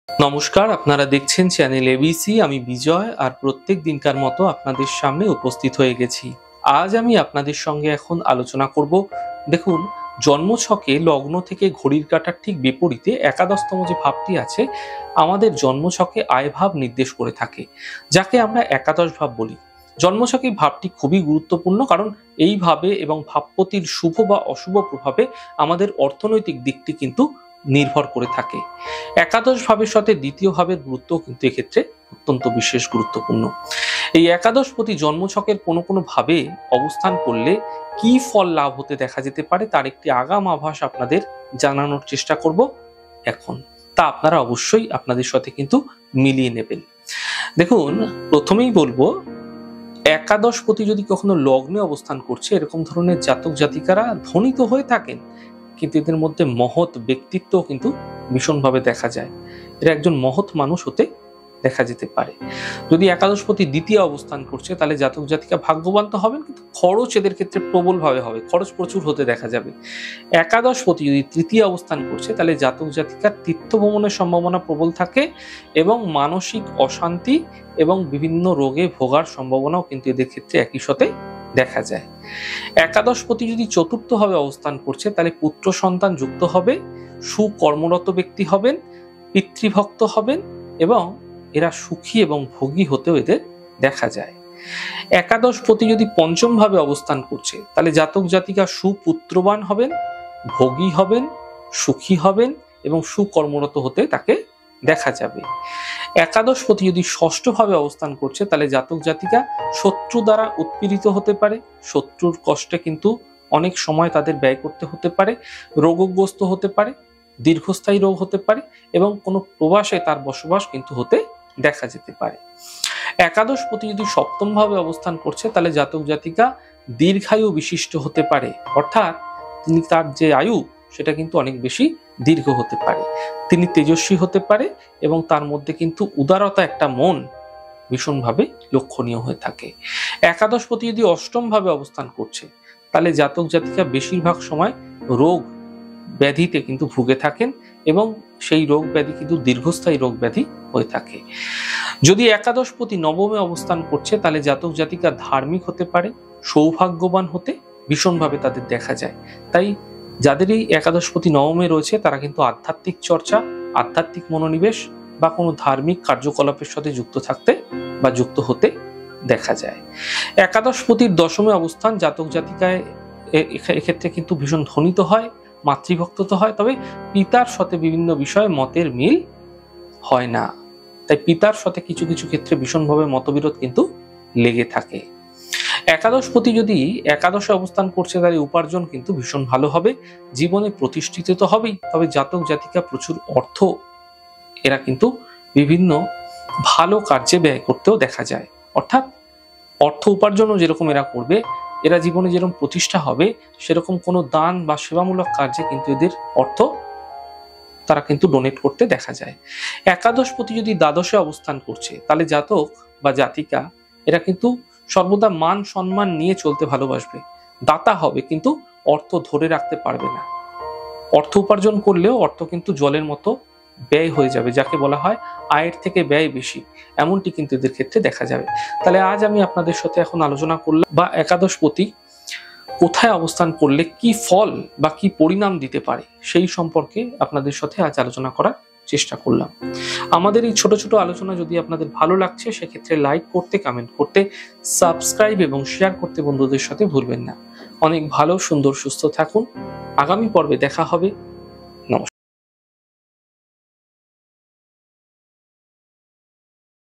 নমস্কার, আপনারা দেখছেন চ্যানেল এবিসি। আমি বিজয়, আর প্রত্যেক দিনকার মতো আপনাদের সামনে উপস্থিত হয়ে গেছি। আজ আমি আপনাদের সঙ্গে এখন আলোচনা করব। দেখুন, জন্মছকে লগ্ন থেকে ঘড়ির কাঁটার ঠিক বিপরীতে একাদশতম যে ভাবটি আছে, আমাদের জন্মছকে আয় ভাব নির্দেশ করে থাকে, যাকে আমরা একাদশ ভাব বলি। জন্মছকে ভাবটি খুবই গুরুত্বপূর্ণ, কারণ এই ভাবে এবং ভাবপতির শুভ বা অশুভ প্রভাবে আমাদের অর্থনৈতিক দিকটি কিন্তু নির্ভর করে থাকে। একাদশ ভাবের সাথে দ্বিতীয় ভাবের গুরুত্ব কিন্তু এক্ষেত্রে অত্যন্ত বিশেষ গুরুত্বপূর্ণ। এই একাদশপতি জন্মছকের কোনো কোনো ভাবে অবস্থান করলে কি ফল লাভ হতে দেখা যেতে পারে, তার একটি আগাম আভাস আপনাদের জানানোর চেষ্টা করব এখন। তা আপনারা অবশ্যই আপনাদের সাথে কিন্তু মিলিয়ে নেবেন। দেখুন, প্রথমেই বলবো, একাদশপতি যদি কখনো লগ্নে অবস্থান করছে, এরকম ধরনের জাতক জাতিকারা ধনী তো হয়ে থাকেন, কিন্তু এদের মধ্যে মহৎ ব্যক্তিত্ব কিন্তু ভীষণভাবে দেখা যায়। এরা একজন মহৎ মানুষ হতে দেখা যেতে পারে। যদি একাদশপতি দ্বিতীয় অবস্থান করছে, তাহলে জাতক জাতিকা ভাগ্যবান তো হবেন, কিন্তু খরচ এদের ক্ষেত্রে প্রবলভাবে হবে, খরচ প্রচুর হতে দেখা যাবে। একাদশপতি যদি তৃতীয় অবস্থান করছে, তাহলে জাতক জাতিকার তীর্থ ভ্রমণের সম্ভাবনা প্রবল থাকে এবং মানসিক অশান্তি এবং বিভিন্ন রোগে ভোগার সম্ভাবনাও কিন্তু এদের ক্ষেত্রে একই সাথে দেখা যায়। একাদশপতি যদি চতুর্থভাবে অবস্থান করছে, তাহলে পুত্র সন্তান যুক্ত হবে, সুকর্মরত ব্যক্তি হবেন, পিতৃভক্ত হবেন এবং এরা সুখী এবং ভোগী হতেও এদের দেখা যায়। একাদশপতি যদি পঞ্চম ভাবে অবস্থান করছে, তাহলে জাতক জাতিকা সুপুত্রবান হবেন, ভোগী হবেন, সুখী হবেন এবং সুকর্মরত হতে তাকে দেখা যাবে। একাদশপতি যদি ষষ্ঠ ভাবে অবস্থান করছে, তাহলে জাতক জাতিকা শত্রু দ্বারা উৎপীড়িত হতে পারে, শত্রুর কষ্টে কিন্তু অনেক সময় তাদের ব্যয় করতে হতে পারে, রোগগ্রস্ত হতে পারে, দীর্ঘস্থায়ী রোগ হতে পারে এবং কোনো প্রবাসে তার বসবাস কিন্তু হতে দেখা যেতে পারে। একাদশপতি যদি সপ্তম ভাবে অবস্থান করছে, তাহলে জাতক জাতিকা দীর্ঘায়ু বিশিষ্ট হতে পারে, অর্থাৎ তিনি তার যে আয়ু সেটা কিন্তু অনেক বেশি দীর্ঘ হতে পারে, তিনি তেজস্বী হতে পারে এবং তার মধ্যে কিন্তু উদারতা একটা মন ভীষণভাবে লক্ষণীয় হয়ে থাকে। একাদশপতি যদি অষ্টম ভাবে অবস্থান করছে, তাহলে জাতক জাতিকা বেশিরভাগ সময় রোগ ব্যাধিতে কিন্তু ভুগে থাকেন এবং সেই রোগ ব্যাধি কিন্তু দীর্ঘস্থায়ী রোগ ব্যাধি হয়ে থাকে। যদি একাদশপতি নবমে অবস্থান করছে, তাহলে জাতক জাতিকা ধার্মিক হতে পারে, সৌভাগ্যবান হতে ভীষণভাবে তাদের দেখা যায়। তাই যাদের এই একাদশপতি নবমে রয়েছে, তারা কিন্তু আধ্যাত্মিক চর্চা, আধ্যাত্মিক মনোনিবেশ বা কোনো ধার্মিক কার্যকলাপের সাথে যুক্ত থাকতে বা যুক্ত হতে দেখা যায়। একাদশপতির দশমে অবস্থান জাতক জাতিকায় এক্ষেত্রে কিন্তু ভীষণ ধনিত হয়, মাতৃভক্ত তো হয়, তবে পিতার সাথে বিভিন্ন বিষয়ে মতের মিল হয় না। তাই পিতার সাথে কিছু কিছু ক্ষেত্রে ভীষণভাবে মতবিরোধ কিন্তু লেগে থাকে। একাদশপতি যদি একাদশে অবস্থান করছে, তাহলে উপার্জন কিন্তু ভীষণ ভালো হবে, জীবনে প্রতিষ্ঠিত তো হবেই, তবে জাতক জাতিকা প্রচুর অর্থ এরা কিন্তু বিভিন্ন ভালো কার্যে ব্যয় করতেও দেখা যায়। অর্থাৎ অর্থ উপার্জনও যেরকম এরা করবে, এরা জীবনে যেরকম প্রতিষ্ঠা হবে, সেরকম কোনো দান বা সেবামূলক কার্যে কিন্তু এদের অর্থ তারা কিন্তু ডোনেট করতে দেখা যায়। একাদশপতি যদি দ্বাদশে অবস্থান করছে, তাহলে জাতক বা জাতিকা এরা কিন্তু সর্বদা মান সম্মান নিয়ে চলতে ভালোবাসবে, দাতা হবে, কিন্তু অর্থ ধরে রাখতে পারবে না। অর্থ উপার্জন করলেও অর্থ কিন্তু জলের মতো ব্যয় হয়ে যাবে, যাকে বলা হয় আয়ের থেকে ব্যয় বেশি, এমনটি কিন্তু এদের ক্ষেত্রে দেখা যাবে। তাহলে আজ আমি আপনাদের সাথে এখন আলোচনা করলাম বা একাদশপতি কোথায় অবস্থান করলে কি ফল বা কি পরিণাম দিতে পারে সেই সম্পর্কে আপনাদের সাথে আজ আলোচনা করার চেষ্টা করলাম। আমাদের এই ছোট ছোট আলোচনা যদি আপনাদের ভালো লাগছে, সেক্ষেত্রে লাইক করতে, কমেন্ট করতে, সাবস্ক্রাইব এবং শেয়ার করতে বন্ধুদের সাথে ভুলবেন না। অনেক ভালো, সুন্দর, সুস্থ থাকুন। আগামী পর্বে দেখা হবে।